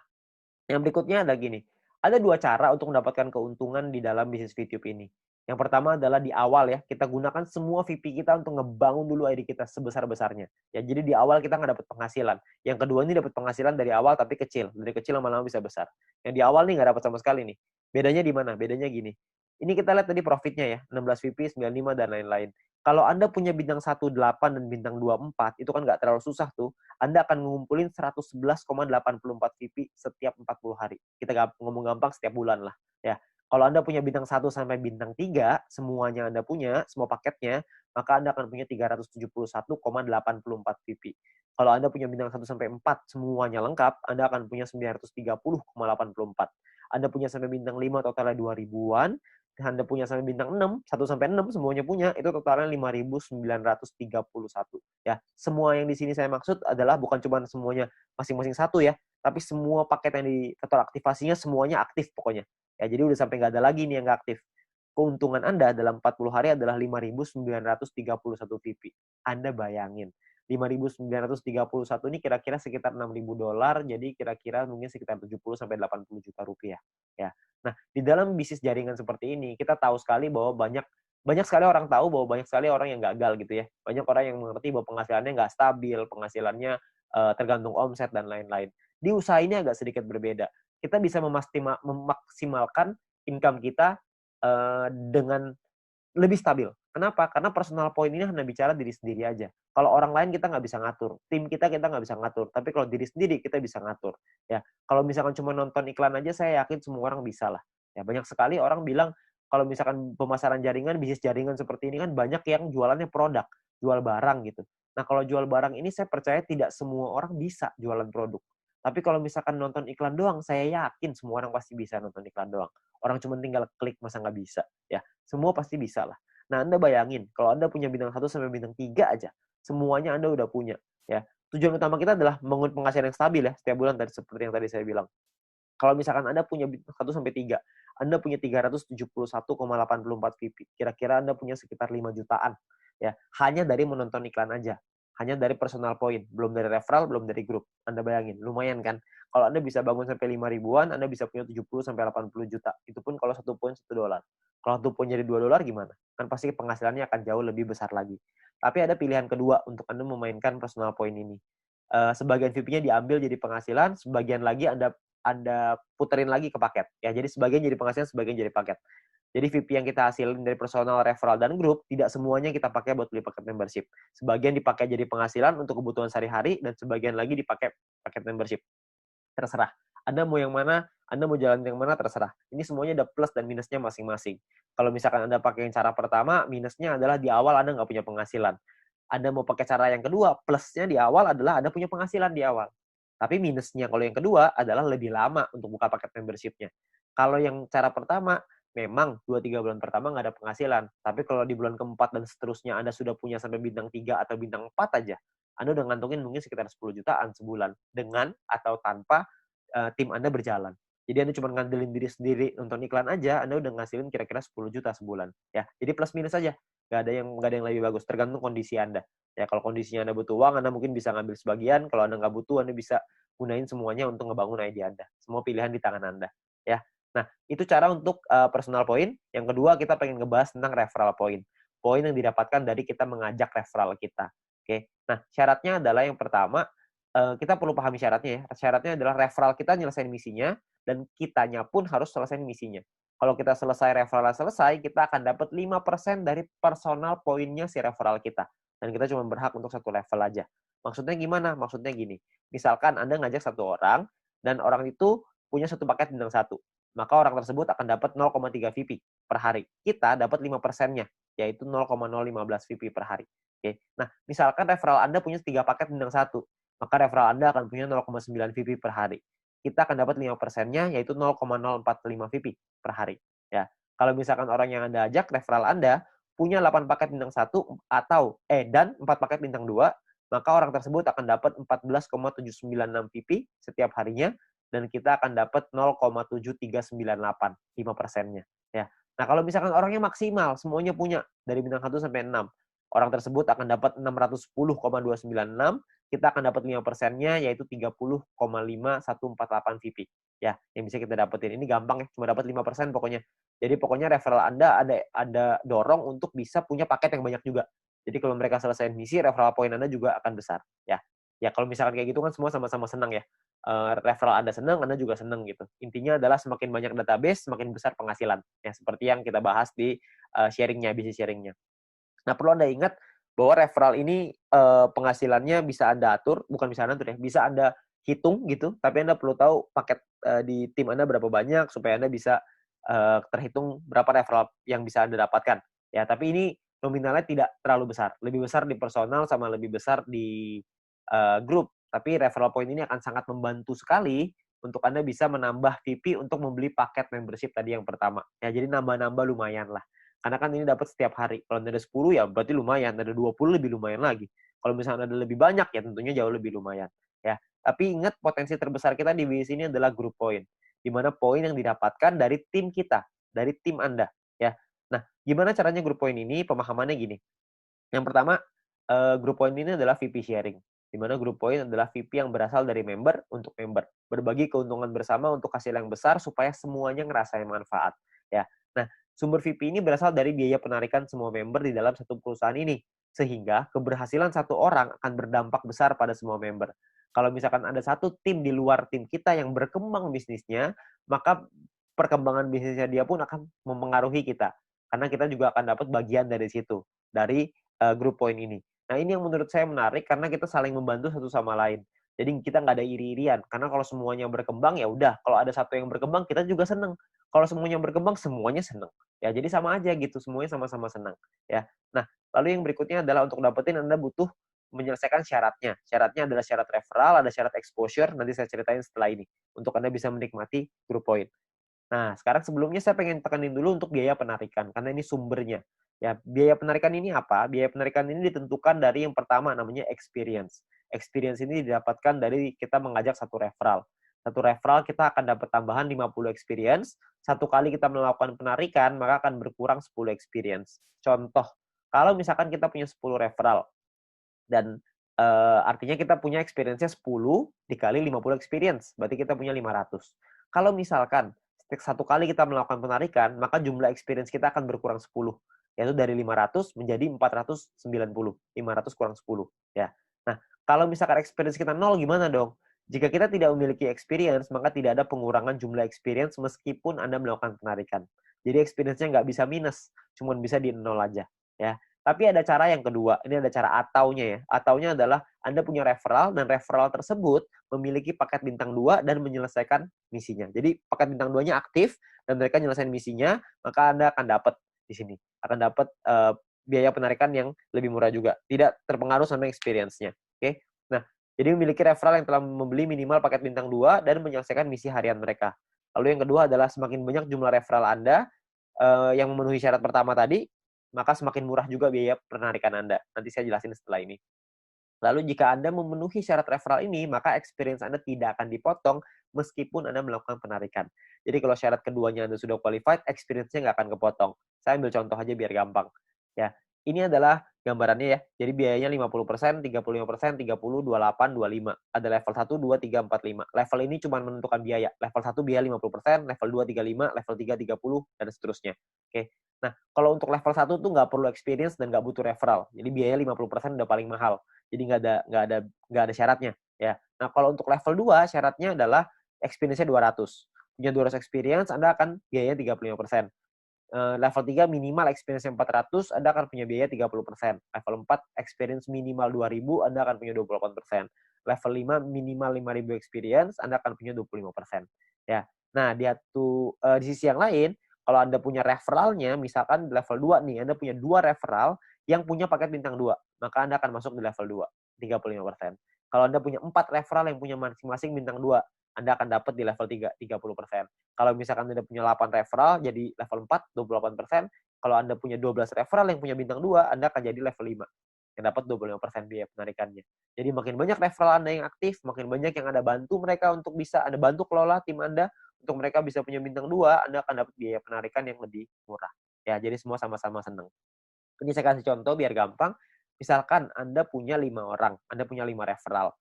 yang berikutnya ada gini. Ada 2 cara untuk mendapatkan keuntungan di dalam bisnis VTube ini. Yang pertama adalah di awal ya, kita gunakan semua VP kita untuk ngebangun dulu ID kita sebesar-besarnya. Ya, jadi di awal kita nggak dapat penghasilan. Yang kedua ini dapat penghasilan dari awal tapi kecil. Dari kecil lama-lama bisa besar. Yang di awal nih nggak dapat sama sekali nih. Bedanya di mana? Bedanya gini. Ini kita lihat tadi profitnya ya, 16 VP, 95 dan lain-lain. Kalau Anda punya bintang 18 dan bintang 24, itu kan nggak terlalu susah tuh. Anda akan ngumpulin 111,84 VP setiap 40 hari. Kita ngomong gampang setiap bulan lah. Ya. Kalau Anda punya bintang 1 sampai bintang 3, semuanya Anda punya, semua paketnya, maka Anda akan punya 371,84 VP. Kalau Anda punya bintang 1 sampai 4, semuanya lengkap, Anda akan punya 930,84. Anda punya sampai bintang 5, totalnya 2000-an. Anda punya sampai bintang 6, 1 sampai 6 semuanya punya, itu totalnya 5.931. Ya, semua yang di sini saya maksud adalah bukan cuma semuanya masing-masing satu ya, tapi semua paket yang di total aktivasinya semuanya aktif pokoknya. Ya, jadi udah sampai nggak ada lagi nih yang nggak aktif. Keuntungan Anda dalam 40 hari adalah 5.931 VP. Anda bayangin, 5.931 ini kira-kira sekitar $6.000, jadi kira-kira mungkin sekitar 70 sampai 80 juta rupiah. Ya. Nah, di dalam bisnis jaringan seperti ini, kita tahu sekali bahwa banyak sekali orang tahu bahwa banyak sekali orang yang gagal gitu ya. Banyak orang yang mengerti bahwa penghasilannya nggak stabil, penghasilannya tergantung omset dan lain-lain. Di usaha ini agak sedikit berbeda. Kita bisa memaksimalkan income kita dengan lebih stabil. Kenapa? Karena personal point ini hanya bicara diri sendiri aja. Kalau orang lain kita nggak bisa ngatur. Tim kita nggak bisa ngatur. Tapi kalau diri sendiri kita bisa ngatur. Ya, kalau misalkan cuma nonton iklan aja, saya yakin semua orang bisa lah. Ya, banyak sekali orang bilang kalau misalkan pemasaran jaringan, bisnis jaringan seperti ini kan banyak yang jualannya produk, jual barang gitu. Nah, kalau jual barang ini saya percaya tidak semua orang bisa jualan produk. Tapi kalau misalkan nonton iklan doang, saya yakin semua orang pasti bisa nonton iklan doang. Orang cuma tinggal klik, masa nggak bisa? Ya, semua pasti bisa lah. Nah, Anda bayangin, kalau Anda punya bintang 1 sampai bintang 3 aja, semuanya Anda udah punya. Ya, tujuan utama kita adalah membangun penghasilan yang stabil ya, setiap bulan tadi seperti yang tadi saya bilang. Kalau misalkan Anda punya bintang 1 sampai 3, Anda punya 371,84 VP. Kira-kira Anda punya sekitar 5 jutaan. Ya, hanya dari menonton iklan aja. Hanya dari personal point, belum dari referral, belum dari grup. Anda bayangin, lumayan kan? Kalau Anda bisa bangun sampai 5 ribuan, Anda bisa punya 70 sampai 80 juta. Itu pun kalau satu poin $1. Kalau satu poin jadi $2 gimana? Kan pasti penghasilannya akan jauh lebih besar lagi. Tapi ada pilihan kedua untuk Anda memainkan personal point ini. Sebagian VP-nya diambil jadi penghasilan, sebagian lagi Anda puterin lagi ke paket. Ya, jadi sebagian jadi penghasilan, sebagian jadi paket. Jadi VP yang kita hasilin dari personal, referral, dan grup, tidak semuanya kita pakai buat beli paket membership. Sebagian dipakai jadi penghasilan untuk kebutuhan sehari-hari, dan sebagian lagi dipakai paket membership. Terserah. Anda mau yang mana, Anda mau jalan yang mana, terserah. Ini semuanya ada plus dan minusnya masing-masing. Kalau misalkan Anda pakai yang cara pertama, minusnya adalah di awal Anda nggak punya penghasilan. Anda mau pakai cara yang kedua, plusnya di awal adalah Anda punya penghasilan di awal. Tapi minusnya kalau yang kedua adalah lebih lama untuk buka paket membership-nya. Kalau yang cara pertama, memang 2-3 bulan pertama nggak ada penghasilan. Tapi kalau di bulan keempat dan seterusnya Anda sudah punya sampai bintang 3 atau bintang 4 aja, Anda udah ngantongin mungkin sekitar 10 jutaan sebulan. Dengan atau tanpa tim Anda berjalan. Jadi Anda cuma ngandelin diri sendiri, nonton iklan aja, Anda udah ngasilin kira-kira 10 juta sebulan. Ya, jadi plus minus aja. Nggak ada yang lebih bagus, tergantung kondisi Anda. Ya, kalau kondisinya Anda butuh uang, Anda mungkin bisa ngambil sebagian. Kalau Anda nggak butuh, Anda bisa gunain semuanya untuk ngebangun ide Anda. Semua pilihan di tangan Anda. Ya. Nah, itu cara untuk personal point. Yang kedua, kita pengen ngebahas tentang referral point. Poin yang didapatkan dari kita mengajak referral kita. Oke. Nah, syaratnya adalah yang pertama, kita perlu pahami syaratnya ya. Syaratnya adalah referral kita nyelesain misinya, dan kitanya pun harus selesai misinya. Kalau kita selesai referral selesai, kita akan dapat 5% dari personal poinnya si referral kita. Dan kita cuma berhak untuk satu level aja. Maksudnya gimana? Maksudnya gini. Misalkan Anda ngajak satu orang, dan orang itu punya satu paket bintang 1. Maka orang tersebut akan dapat 0,3 VP per hari. Kita dapat 5%-nya, yaitu 0,015 VP per hari. Oke. Nah, misalkan referral Anda punya 3 paket bintang 1, maka referral Anda akan punya 0,9 VP per hari. Kita akan dapat 5%-nya, yaitu 0,045 VP per hari. Ya. Kalau misalkan orang yang Anda ajak, referral Anda punya 8 paket bintang 1 dan 4 paket bintang 2, maka orang tersebut akan dapat 14,796 VP setiap harinya, dan kita akan dapat 0,7398, 5%-nya. Ya. Nah, kalau misalkan orangnya maksimal, semuanya punya, dari bintang 1 sampai 6, orang tersebut akan dapat 610,296, kita akan dapat 5%-nya, yaitu 30,5148 VP. Ya, yang bisa kita dapetin. Ini gampang ya, cuma dapat 5% pokoknya. Jadi pokoknya referral Anda ada dorong untuk bisa punya paket yang banyak juga. Jadi kalau mereka selesai misi, referral point Anda juga akan besar. Ya, ya kalau misalkan kayak gitu kan semua sama-sama senang ya. Referral Anda senang, Anda juga senang gitu. Intinya adalah semakin banyak database, semakin besar penghasilan. Ya, seperti yang kita bahas di sharingnya, bisnis sharingnya. Nah, perlu Anda ingat bahwa referral ini penghasilannya bisa Anda atur, bukan bisa Anda atur ya, bisa Anda hitung gitu, tapi Anda perlu tahu paket di tim Anda berapa banyak supaya Anda bisa terhitung berapa referral yang bisa Anda dapatkan. Ya, tapi ini nominalnya tidak terlalu besar. Lebih besar di personal sama lebih besar di grup. Tapi referral point ini akan sangat membantu sekali untuk Anda bisa menambah VP untuk membeli paket membership tadi yang pertama. Ya, jadi nambah-nambah lumayan lah. Karena kan ini dapat setiap hari. Kalau ada 10 ya berarti lumayan, ada 20 lebih lumayan lagi. Kalau misalnya ada lebih banyak ya tentunya jauh lebih lumayan. Ya, tapi ingat potensi terbesar kita di bisnis ini adalah group point. Di mana poin yang didapatkan dari tim kita, dari tim Anda, ya. Nah, gimana caranya group point ini? Pemahamannya gini. Yang pertama, group point ini adalah VP sharing. Di mana group point adalah VP yang berasal dari member untuk member. Berbagi keuntungan bersama untuk hasil yang besar supaya semuanya ngerasain manfaat. Ya. Nah, sumber VP ini berasal dari biaya penarikan semua member di dalam satu perusahaan ini. Sehingga keberhasilan satu orang akan berdampak besar pada semua member. Kalau misalkan ada satu tim di luar tim kita yang berkembang bisnisnya, maka perkembangan bisnisnya dia pun akan mempengaruhi kita. Karena kita juga akan dapat bagian dari situ, dari group point ini. Nah, ini yang menurut saya menarik karena kita saling membantu satu sama lain. Jadi kita nggak ada iri-irian. Karena kalau semuanya berkembang, ya udah. Kalau ada satu yang berkembang, kita juga seneng. Kalau semuanya berkembang, semuanya seneng. Ya, jadi sama aja gitu. Semuanya sama-sama senang. Ya. Nah, lalu yang berikutnya adalah untuk dapetin Anda butuh menyelesaikan syaratnya. Syaratnya adalah syarat referral, ada syarat exposure. Nanti saya ceritain setelah ini. Untuk Anda bisa menikmati group point. Nah, sekarang sebelumnya saya pengen tekanin dulu untuk biaya penarikan, karena ini sumbernya. Ya, biaya penarikan ini apa? Biaya penarikan ini ditentukan dari yang pertama namanya experience. Experience ini didapatkan dari kita mengajak satu referral. Satu referral kita akan dapat tambahan 50 experience. Satu kali kita melakukan penarikan, maka akan berkurang 10 experience. Contoh, kalau misalkan kita punya 10 referral, dan artinya kita punya experience-nya 10 dikali 50 experience, berarti kita punya 500. Kalau misalkan satu kali kita melakukan penarikan, maka jumlah experience kita akan berkurang 10, yaitu dari 500 menjadi 490. 500 kurang 10, ya. Nah, kalau misalkan experience kita 0, gimana dong? Jika kita tidak memiliki experience, maka tidak ada pengurangan jumlah experience meskipun Anda melakukan penarikan. Jadi experience-nya nggak bisa minus, cuma bisa di 0 aja, ya. Tapi ada cara yang kedua, ini ada cara ataunya ya. Ataunya adalah Anda punya referral, dan referral tersebut memiliki paket bintang 2 dan menyelesaikan misinya. Jadi paket bintang 2-nya aktif, dan mereka menyelesaikan misinya, maka Anda akan dapat di sini. Akan dapat biaya penarikan yang lebih murah juga. Tidak terpengaruh sama experience-nya. Oke? Nah, jadi memiliki referral yang telah membeli minimal paket bintang 2 dan menyelesaikan misi harian mereka. Lalu yang kedua adalah semakin banyak jumlah referral Anda yang memenuhi syarat pertama tadi, maka semakin murah juga biaya penarikan Anda. Nanti saya jelasin setelah ini. Lalu jika Anda memenuhi syarat referral ini, maka experience Anda tidak akan dipotong meskipun Anda melakukan penarikan. Jadi kalau syarat keduanya Anda sudah qualified, experience-nya nggak akan kepotong. Saya ambil contoh aja biar gampang. Ya, ini adalah gambarannya ya. Jadi biayanya 50%, 35%, 30, 28, 25. Ada level 1, 2, 3, 4, 5. Level ini cuma menentukan biaya. Level 1 biaya 50%, level 2 35, level 3 30, dan seterusnya. Oke. Nah, kalau untuk level 1 tuh nggak perlu experience dan nggak butuh referral. Jadi biaya 50% udah paling mahal. Jadi nggak ada syaratnya. Ya. Nah, kalau untuk level 2 syaratnya adalah experience-nya 200. Punya 200 experience, Anda akan biayanya 35%. Level 3 minimal experience 400, Anda akan punya biaya 30%. Level 4 experience minimal 2000, Anda akan punya 28%. Level 5 minimal 5000 experience, Anda akan punya 25%. Ya. Nah, di sisi yang lain, kalau Anda punya referralnya, misalkan level 2 nih, Anda punya 2 referral yang punya paket bintang 2, maka Anda akan masuk di level 2, 35%. Kalau Anda punya 4 referral yang punya masing-masing bintang 2, Anda akan dapat di level 3, 30%. Kalau misalkan Anda punya 8 referral, jadi level 4, 28%. Kalau Anda punya 12 referral yang punya bintang 2, Anda akan jadi level 5, yang dapat 25% biaya penarikannya. Jadi makin banyak referral Anda yang aktif, makin banyak yang Anda bantu mereka untuk bisa, Anda bantu kelola tim Anda, untuk mereka bisa punya bintang 2, Anda akan dapat biaya penarikan yang lebih murah. Ya, jadi semua sama-sama senang. Ini saya kasih contoh biar gampang. Misalkan Anda punya 5 orang, Anda punya 5 referral.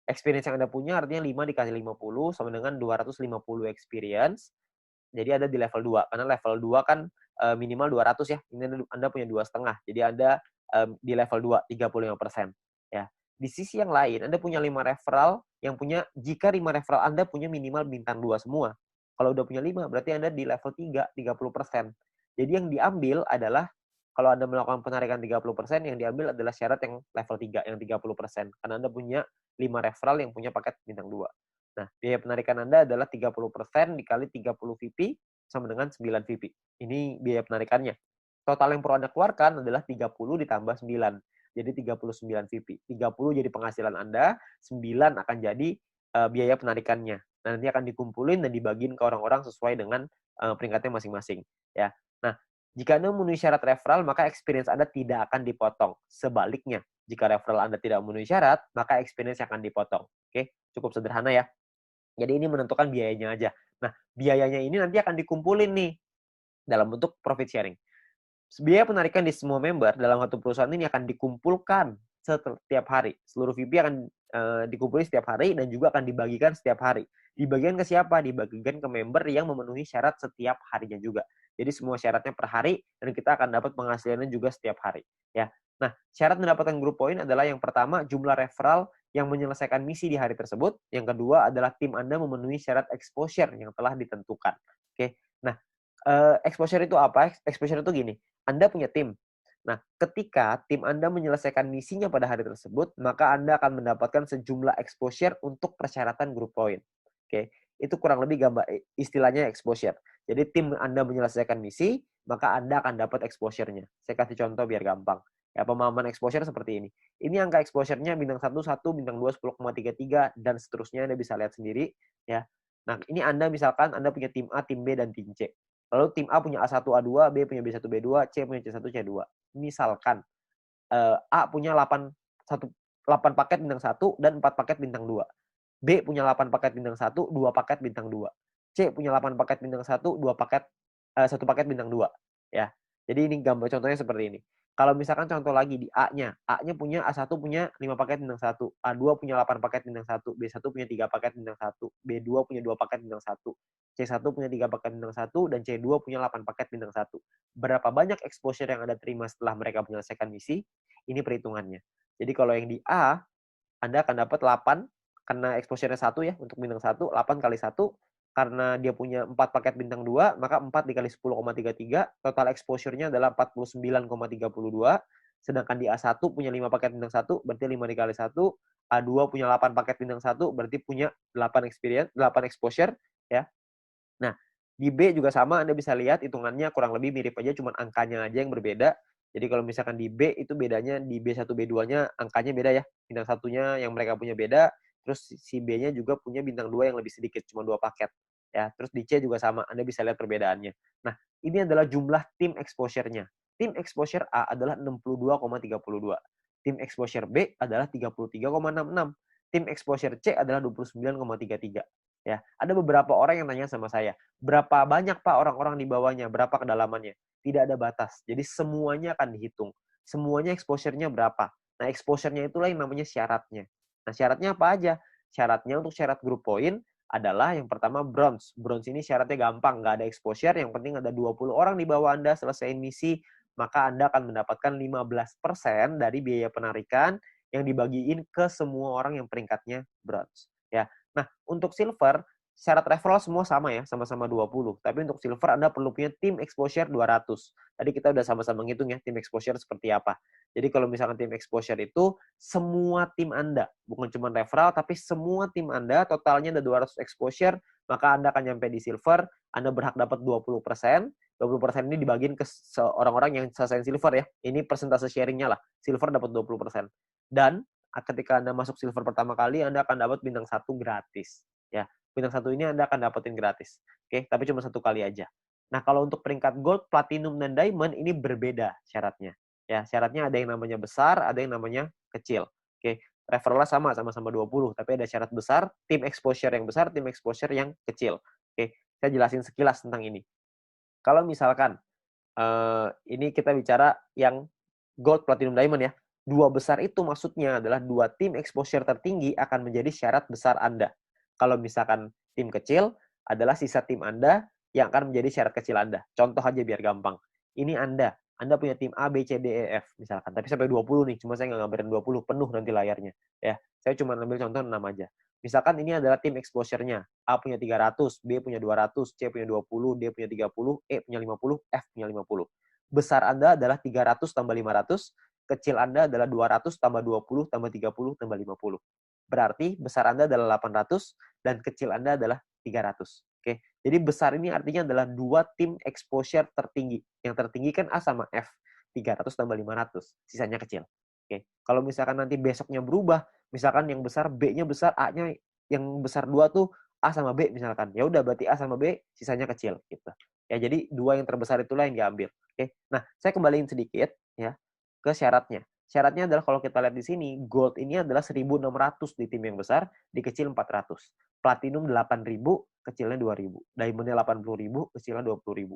Experience yang Anda punya artinya 5 dikali 50 sama dengan 250 experience. Jadi ada di level 2. Karena level 2 kan minimal 200 ya. Ini Anda punya 2,5. Jadi Anda di level 2, 35%. Ya. Di sisi yang lain, Anda punya 5 referral yang punya, jika 5 referral Anda punya minimal bintang 2 semua. Kalau udah punya 5, berarti Anda di level 3, 30%. Jadi yang diambil adalah kalau Anda melakukan penarikan 30%, yang diambil adalah syarat yang level 3, yang 30%. Karena Anda punya 5 referral yang punya paket bintang 2. Nah, biaya penarikan Anda adalah 30% dikali 30 VP sama dengan 9 VP. Ini biaya penarikannya. Total yang perlu Anda keluarkan adalah 30 ditambah 9. Jadi 39 VP. 30 jadi penghasilan Anda, 9 akan jadi biaya penarikannya. Nah, nanti akan dikumpulin dan dibagiin ke orang-orang sesuai dengan peringkatnya masing-masing. Ya. Nah, jika Anda memenuhi syarat referral, maka experience Anda tidak akan dipotong. Sebaliknya, jika referral Anda tidak memenuhi syarat, maka experience akan dipotong. Oke, cukup sederhana ya. Jadi ini menentukan biayanya aja. Nah, biayanya ini nanti akan dikumpulin nih dalam bentuk profit sharing. Biaya penarikan di semua member dalam satu perusahaan ini akan dikumpulkan setiap hari. Seluruh VP akan dikumpulkan setiap hari dan juga akan dibagikan setiap hari. Dibagikan ke siapa? Dibagikan ke member yang memenuhi syarat setiap harinya juga. Jadi semua syaratnya per hari dan kita akan dapat penghasilannya juga setiap hari. Ya. Nah, syarat mendapatkan group point adalah yang pertama jumlah referral yang menyelesaikan misi di hari tersebut. Yang kedua adalah tim Anda memenuhi syarat exposure yang telah ditentukan. Oke. Nah, exposure itu apa? Exposure itu gini. Anda punya tim. Nah, ketika tim Anda menyelesaikan misinya pada hari tersebut, maka Anda akan mendapatkan sejumlah exposure untuk persyaratan group point. Oke, itu kurang lebih gambar istilahnya exposure. Jadi tim Anda menyelesaikan misi, maka Anda akan dapat exposure-nya. Saya kasih contoh biar gampang. Ya, pemahaman exposure seperti ini. Ini angka exposure-nya bintang 1, 1, bintang 2, 10,33, dan seterusnya Anda bisa lihat sendiri. Ya. Nah, ini Anda misalkan Anda punya tim A, tim B, dan tim C. Lalu tim A punya A1, A2, B punya B1, B2, C punya C1, C2. Misalkan A punya 8 paket bintang 1 dan 4 paket bintang 2. B punya 8 paket bintang 1, 2 paket bintang 2. C punya 8 paket bintang 1, 2 paket 1 paket bintang 2. Ya. Jadi ini gambar contohnya seperti ini. Kalau misalkan contoh lagi di A-nya, A-nya punya A1 punya 5 paket bintang 1, A2 punya 8 paket bintang 1, B1 punya 3 paket bintang 1, B2 punya 2 paket bintang 1, C1 punya 3 paket bintang 1, dan C2 punya 8 paket bintang 1. Berapa banyak exposure yang Anda terima setelah mereka menyelesaikan misi? Ini perhitungannya. Jadi kalau yang di A, Anda akan dapat 8, karena exposure-nya 1 ya, untuk bintang 1, 8 kali 1, karena dia punya 4 paket bintang 2, maka 4 dikali 10,33, total exposure-nya adalah 49,32, sedangkan di A1 punya 5 paket bintang 1, berarti 5 dikali 1, A2 punya 8 paket bintang 1, berarti punya 8 exposure, ya. Nah, di B juga sama, Anda bisa lihat hitungannya kurang lebih mirip aja, cuma angkanya aja yang berbeda. Jadi kalau misalkan di B itu bedanya di B1, B2-nya angkanya beda ya. Bintang satunya yang mereka punya beda, terus si B-nya juga punya bintang 2 yang lebih sedikit, cuma 2 paket. Ya, terus di C juga sama, Anda bisa lihat perbedaannya. Nah, ini adalah jumlah tim exposure-nya. Tim exposure A adalah 62,32. Tim exposure B adalah 33,66. Tim exposure C adalah 29,33. Ya, ada beberapa orang yang nanya sama saya, berapa banyak Pak orang-orang di bawahnya, berapa kedalamannya? Tidak ada batas. Jadi semuanya akan dihitung. Semuanya exposure-nya berapa. Nah, exposure-nya itulah yang namanya syaratnya. Nah, syaratnya apa aja? Syaratnya untuk syarat group point adalah yang pertama bronze. Bronze ini syaratnya gampang, nggak ada exposure, yang penting ada 20 orang di bawah Anda selesai misi, maka Anda akan mendapatkan 15% dari biaya penarikan yang dibagiin ke semua orang yang peringkatnya bronze. Ya, nah, untuk silver, syarat referral semua sama ya, sama-sama 20. Tapi untuk silver Anda perlu punya tim exposure 200. Tadi kita udah sama-sama ngitung ya, tim exposure seperti apa. Jadi kalau misalkan tim exposure itu semua tim Anda, bukan cuma referral, tapi semua tim Anda totalnya ada 200 exposure, maka Anda akan nyampe di silver, Anda berhak dapat 20%. 20% ini dibagiin ke orang-orang yang selesai silver ya. Ini persentase sharingnya lah. Silver dapat 20%. Dan ketika Anda masuk silver pertama kali, Anda akan dapat bintang 1 gratis. Ya, bintang 1 ini Anda akan dapetin gratis. Oke, tapi cuma 1 kali aja. Nah, kalau untuk peringkat gold, platinum, dan diamond ini berbeda syaratnya. Ya, syaratnya ada yang namanya besar, ada yang namanya kecil. Oke, referralnya sama-sama 20, tapi ada syarat besar, tim exposure yang besar, tim exposure yang kecil. Oke, saya jelasin sekilas tentang ini. Kalau misalkan ini kita bicara yang gold, platinum, diamond ya. 2 besar itu maksudnya adalah 2 tim exposure tertinggi akan menjadi syarat besar Anda. Kalau misalkan tim kecil adalah sisa tim Anda yang akan menjadi syarat kecil Anda. Contoh aja biar gampang. Ini Anda punya tim A, B, C, D, E, F misalkan. Tapi sampai 20 nih, cuma saya nggak gambarin 20, penuh nanti layarnya. Ya, saya cuma ambil contoh 6 aja. Misalkan ini adalah tim exposure-nya. A punya 300, B punya 200, C punya 20, D punya 30, E punya 50, F punya 50. besar Anda adalah 300 tambah 500, kecil Anda adalah 200 tambah 20 tambah 30 tambah 50. Berarti besar Anda adalah 800 dan kecil Anda adalah 300. Oke. Jadi besar ini artinya adalah dua tim exposure tertinggi. Yang tertinggi kan A sama F. 300 tambah 500. Sisanya kecil. Oke. Kalau misalkan nanti besoknya berubah, misalkan yang besar B-nya besar, A-nya yang besar 2 tuh A sama B misalkan. Ya udah berarti A sama B sisanya kecil gitu. Ya jadi dua yang terbesar itulah yang diambil. Oke. Nah, saya kembaliin sedikit ya ke syaratnya. Syaratnya adalah kalau kita lihat di sini, gold ini adalah 1.600 di tim yang besar, di kecil 400. Platinum 8.000, kecilnya 2.000. Diamondnya 80.000, kecilnya 20.000.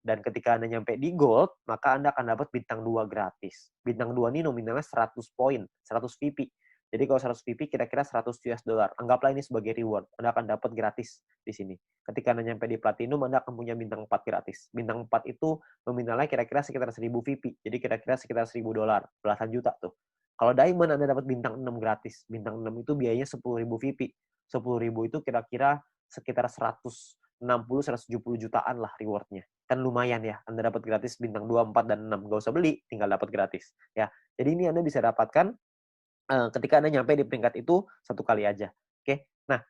Dan ketika Anda nyampe di gold, maka Anda akan dapat bintang 2 gratis. Bintang 2 ini nominalnya 100 poin, 100 VP. Jadi kalau 100 VP kira-kira 100 US dollar. Anggaplah ini sebagai reward. Anda akan dapat gratis di sini. Ketika Anda nyampe di platinum, Anda akan punya bintang 4 gratis. Bintang 4 itu nominalnya kira-kira sekitar 1.000 VP. Jadi kira-kira sekitar 1.000 dolar, belasan juta tuh. Kalau diamond Anda dapat bintang 6 gratis. Bintang 6 itu biayanya 10.000 VP. 10.000 itu kira-kira sekitar 160-170 jutaan lah rewardnya. Kan lumayan ya, Anda dapat gratis bintang 2, 4, dan 6. Nggak usah beli, tinggal dapat gratis. Ya, jadi ini Anda bisa dapatkan ketika Anda nyampe di peringkat itu satu kali aja. Oke. Nah,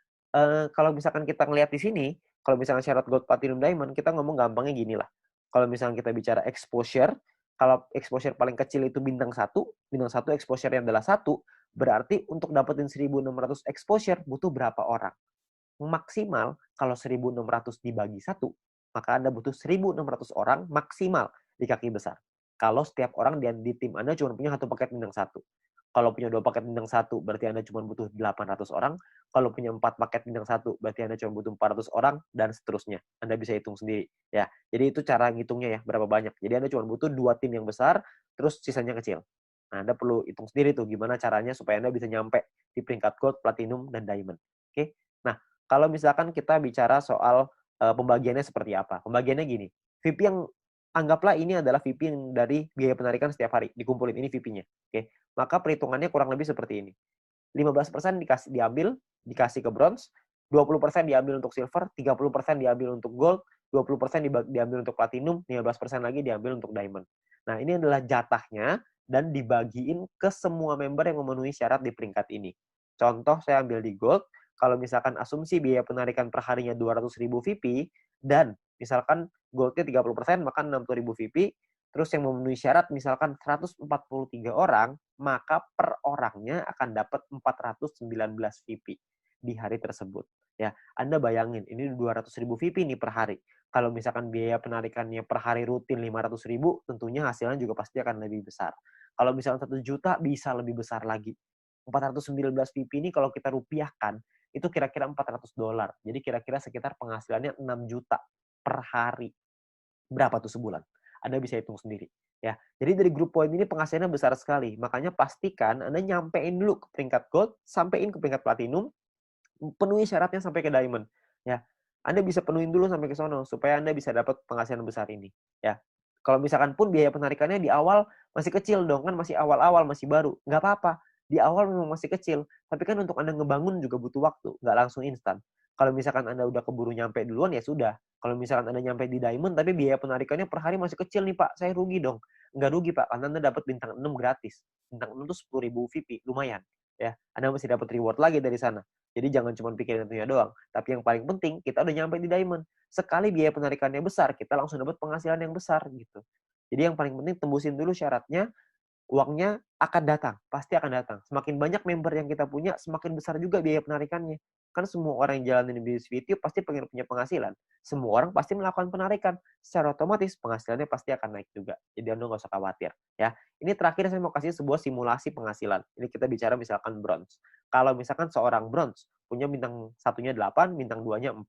kalau misalkan kita ngelihat di sini, kalau misalkan syarat gold, platinum, diamond, kita ngomong gampangnya gini lah. Kalau misalkan kita bicara exposure, kalau exposure paling kecil itu bintang 1 exposure-nya adalah 1, berarti untuk dapetin 1.600 exposure butuh berapa orang? Maksimal kalau 1.600 dibagi 1, maka Anda butuh 1.600 orang maksimal di kaki besar. Kalau setiap orang di tim Anda cuma punya 1 paket bintang 1. Kalau punya 2 paket bintang 1, berarti Anda cuma butuh 800 orang. Kalau punya 4 paket bintang 1, berarti Anda cuma butuh 400 orang, dan seterusnya. Anda bisa hitung sendiri. Ya. Jadi itu cara ngitungnya ya, berapa banyak. Jadi Anda cuma butuh 2 tim yang besar, terus sisanya kecil. Nah, Anda perlu hitung sendiri tuh gimana caranya supaya Anda bisa nyampe di peringkat gold, platinum, dan diamond. Oke? Nah, kalau misalkan kita bicara soal pembagiannya seperti apa. Pembagiannya gini, VP yang anggaplah ini adalah VP yang dari biaya penarikan setiap hari. Dikumpulin, ini VP-nya. Oke? Maka perhitungannya kurang lebih seperti ini. 15% dikasih ke bronze, 20% diambil untuk silver, 30% diambil untuk gold, 20% diambil untuk platinum, 15% lagi diambil untuk diamond. Nah, ini adalah jatahnya dan dibagiin ke semua member yang memenuhi syarat di peringkat ini. Contoh, saya ambil di gold, kalau misalkan asumsi biaya penarikan per harinya 200.000 VP, dan misalkan goldnya 30%, maka 60.000 VP, terus yang memenuhi syarat misalkan 143 orang, maka per orangnya akan dapat 419 VP di hari tersebut. Ya, Anda bayangin, ini 200.000 VP nih per hari. Kalau misalkan biaya penarikannya per hari rutin 500.000, tentunya hasilnya juga pasti akan lebih besar. Kalau misalkan 1 juta, bisa lebih besar lagi. 419 VP ini kalau kita rupiahkan, itu kira-kira 400 dolar. Jadi kira-kira sekitar penghasilannya 6 juta per hari. Berapa tuh sebulan? Anda bisa hitung sendiri. Ya, jadi dari grup poin ini penghasilannya besar sekali. Makanya pastikan Anda nyampein dulu ke peringkat gold, sampein ke peringkat platinum, penuhi syaratnya sampai ke diamond. Ya, Anda bisa penuhin dulu sampai ke sono supaya Anda bisa dapat penghasilan besar ini. Ya, kalau misalkan pun biaya penarikannya di awal masih kecil dong, kan masih awal-awal, masih baru. Nggak apa-apa. Di awal memang masih kecil, tapi kan untuk Anda ngebangun juga butuh waktu, nggak langsung instan. Kalau misalkan Anda udah keburu nyampe duluan, ya sudah. Kalau misalkan Anda nyampe di diamond, tapi biaya penarikannya per hari masih kecil nih Pak, saya rugi dong. Nggak rugi Pak, karena Anda dapat bintang 6 gratis. Bintang 6 itu 10.000 VP, lumayan. Ya, Anda masih dapat reward lagi dari sana. Jadi jangan cuma pikirin itunya doang. Tapi yang paling penting, kita udah nyampe di diamond. Sekali biaya penarikannya besar, kita langsung dapat penghasilan yang besar gitu. Jadi yang paling penting tembusin dulu syaratnya, uangnya akan datang, pasti akan datang. Semakin banyak member yang kita punya, semakin besar juga biaya penarikannya. Kan semua orang yang jalanin bisnis video pasti pengen punya penghasilan. Semua orang pasti melakukan penarikan. Secara otomatis penghasilannya pasti akan naik juga. Jadi Anda nggak usah khawatir. Ya, ini terakhir saya mau kasih sebuah simulasi penghasilan. Ini kita bicara misalkan bronze. Kalau misalkan seorang bronze punya bintang satunya 8, bintang 2-nya 4.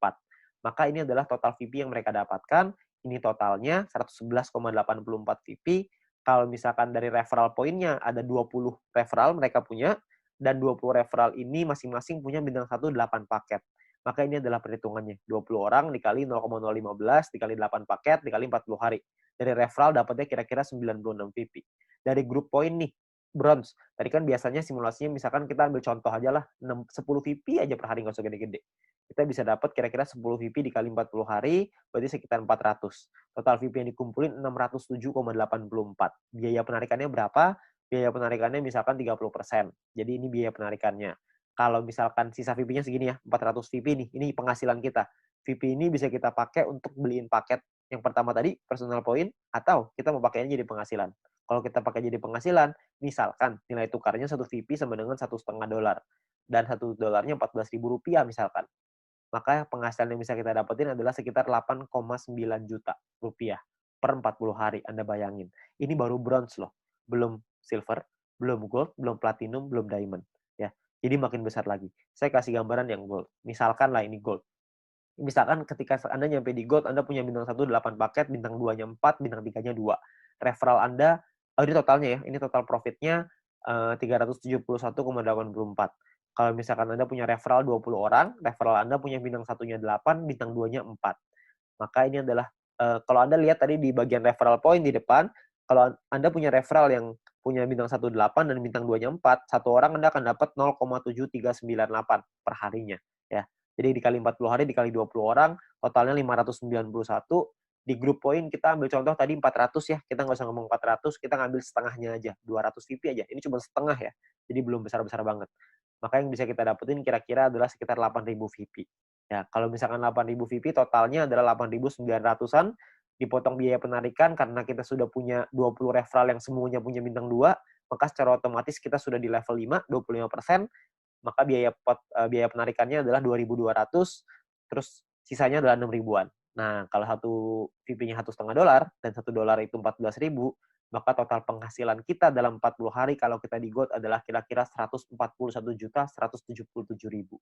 Maka ini adalah total VP yang mereka dapatkan. Ini totalnya 111,84 VP. Kalau misalkan dari referral poinnya ada 20 referral mereka punya, dan 20 referral ini masing-masing punya bintang 1 8 paket. Maka ini adalah perhitungannya. 20 orang dikali 0,015 dikali 8 paket dikali 40 hari. Dari referral dapatnya kira-kira 96 VP. Dari grup poin nih, bronze. Tadi kan biasanya simulasinya misalkan kita ambil contoh aja lah, 10 VP aja per hari, nggak usah gede-gede. Kita bisa dapat kira-kira 10 VP dikali 40 hari, berarti sekitar 400. Total VP yang dikumpulin 607,84. Biaya penarikannya berapa? Biaya penarikannya misalkan 30%. Jadi ini biaya penarikannya. Kalau misalkan sisa VP-nya segini ya, 400 VP nih, ini penghasilan kita. VP ini bisa kita pakai untuk beliin paket yang pertama tadi, personal point, atau kita mau pakainya jadi penghasilan. Kalau kita pakai jadi penghasilan, misalkan nilai tukarnya 1 VP sama dengan $1,5. Dan $1 Rp14.000 misalkan. Maka penghasilan yang bisa kita dapetin adalah sekitar 8,9 juta rupiah per 40 hari. Anda bayangin. Ini baru bronze loh. Belum silver, belum gold, belum platinum, belum diamond. Ya, jadi makin besar lagi. Saya kasih gambaran yang gold. Misalkan lah ini gold. Misalkan ketika Anda nyampe di gold, Anda punya bintang 1 8 paket, bintang 2-nya 4, bintang 3-nya 2. Referral Anda, ini totalnya ya, ini total profitnya 371,84. Kalau misalkan Anda punya referral 20 orang, referral Anda punya bintang 1-nya 8, bintang 2-nya 4. Maka ini adalah, kalau Anda lihat tadi di bagian referral point di depan, kalau Anda punya referral yang punya bintang 1 8 dan bintang 2-nya 4, satu orang Anda akan dapat 0,7398 per harinya. Ya. Jadi dikali 40 hari, dikali 20 orang, totalnya 591. Di grup poin kita ambil contoh tadi 400 ya, kita nggak usah ngomong 400, kita ngambil setengahnya aja, 200 VP aja. Ini cuma setengah ya, jadi belum besar-besar banget. Maka yang bisa kita dapetin kira-kira adalah sekitar 8.000 VP. Ya, kalau misalkan 8.000 VP, totalnya adalah 8.900-an, dipotong biaya penarikan karena kita sudah punya 20 referral yang semuanya punya bintang 2, maka secara otomatis kita sudah di level 5, 25%, maka biaya penarikannya adalah 2.200, terus sisanya adalah 6 ribuan. Nah, kalau satu VP-nya $1,5 dan $1 itu 14.000, maka total penghasilan kita dalam 40 hari kalau kita di gold adalah kira-kira 141.177.000.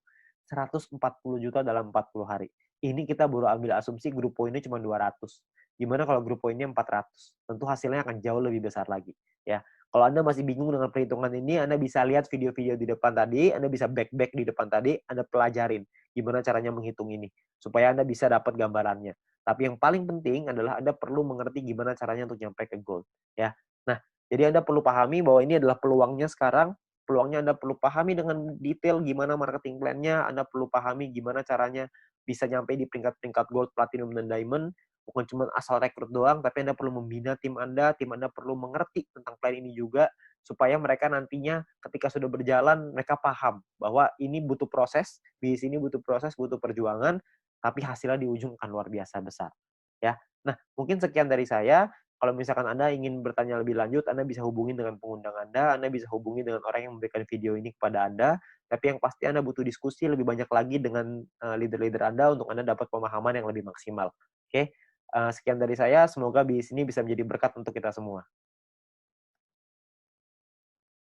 140 juta dalam 40 hari. Ini kita baru ambil asumsi grup poinnya cuma 200. Gimana kalau grup poinnya 400? Tentu hasilnya akan jauh lebih besar lagi. Ya, kalau Anda masih bingung dengan perhitungan ini, Anda bisa lihat video-video di depan tadi, Anda bisa back di depan tadi, Anda pelajarin gimana caranya menghitung ini, supaya Anda bisa dapat gambarannya. Tapi yang paling penting adalah Anda perlu mengerti gimana caranya untuk nyampe ke gold. Ya. Nah, jadi Anda perlu pahami bahwa ini adalah peluangnya sekarang, peluangnya Anda perlu pahami dengan detail gimana marketing plan-nya, Anda perlu pahami gimana caranya bisa nyampe di peringkat-peringkat gold, platinum, dan diamond. Bukan cuma asal rekrut doang, tapi Anda perlu membina tim Anda perlu mengerti tentang plan ini juga, supaya mereka nantinya ketika sudah berjalan, mereka paham bahwa ini butuh proses, bisnis ini butuh proses, butuh perjuangan, tapi hasilnya di ujung akan luar biasa besar. Ya. Nah, mungkin sekian dari saya. Kalau misalkan Anda ingin bertanya lebih lanjut, Anda bisa hubungi dengan pengundang Anda bisa hubungi dengan orang yang memberikan video ini kepada Anda, tapi yang pasti Anda butuh diskusi lebih banyak lagi dengan leader-leader Anda untuk Anda dapat pemahaman yang lebih maksimal. Oke? Sekian dari saya, semoga bisnis ini bisa menjadi berkat untuk kita semua.